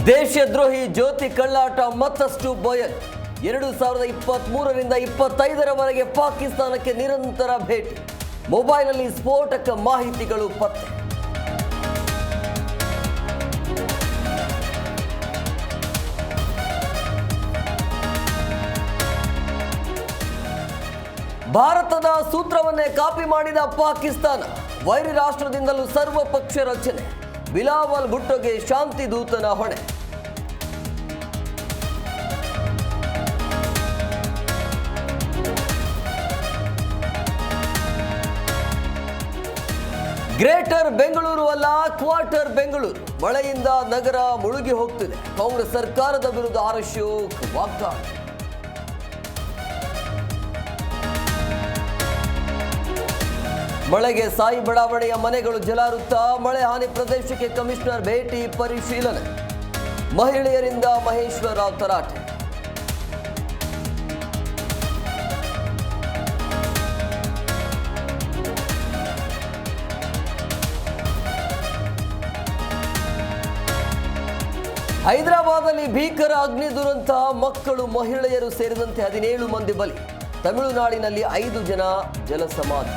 ದೇಶದ್ರೋಹಿ ಜ್ಯೋತಿ ಕಳ್ಳಾಟ ಮತ್ತಷ್ಟು ಬಯಲು 2023ರಿಂದ 25ರವರೆಗೆ ಪಾಕಿಸ್ತಾನಕ್ಕೆ ನಿರಂತರ ಭೇಟಿ, ಮೊಬೈಲ್ನಲ್ಲಿ ಸ್ಫೋಟಕ ಮಾಹಿತಿಗಳು ಪತ್ತೆ. ಭಾರತದ ಸೂತ್ರವನ್ನೇ ಕಾಪಿ ಮಾಡಿದ ಪಾಕಿಸ್ತಾನ, ವೈರಿ ರಾಷ್ಟ್ರದಿಂದಲೂ ಸರ್ವಪಕ್ಷ ರಚನೆ, ಬಿಲಾವಲ್ ಭುಟ್ಟೋಗೆ ಶಾಂತಿ ದೂತನ ಹೊಣೆ. ಗ್ರೇಟರ್ ಬೆಂಗಳೂರು ಅಲ್ಲ, ಕ್ವಾರ್ಟರ್ ಬೆಂಗಳೂರು. ಮಳೆಯಿಂದ ನಗರ ಮುಳುಗಿ ಹೋಗ್ತಿದೆ. ಕಾಂಗ್ರೆಸ್ ಸರ್ಕಾರದ ವಿರುದ್ಧ ಆರ್ ಅಶೋಕ್ ವಾಗ್ದಾಳಿ. ಮಳೆಗೆ ಸಾಯಿ ಬಡಾವಣೆಯ ಮನೆಗಳು ಜಲಾವೃತ, ಮಳೆ ಹಾನಿ ಪ್ರದೇಶಕ್ಕೆ ಕಮಿಷನರ್ ಭೇಟಿ ಪರಿಶೀಲನೆ. ಮಹಿಳೆಯರಿಂದ ಮಹೇಶ್ವರ ರಾವ್ ತರಾಟೆ. ಹೈದರಾಬಾದಲ್ಲಿ ಭೀಕರ ಅಗ್ನಿ ದುರಂತ, ಮಕ್ಕಳು ಮಹಿಳೆಯರು ಸೇರಿದಂತೆ 17 ಮಂದಿ ಬಲಿ. ತಮಿಳುನಾಡಿನಲ್ಲಿ 5 ಜನ ಜಲಸಮಾಧಿ.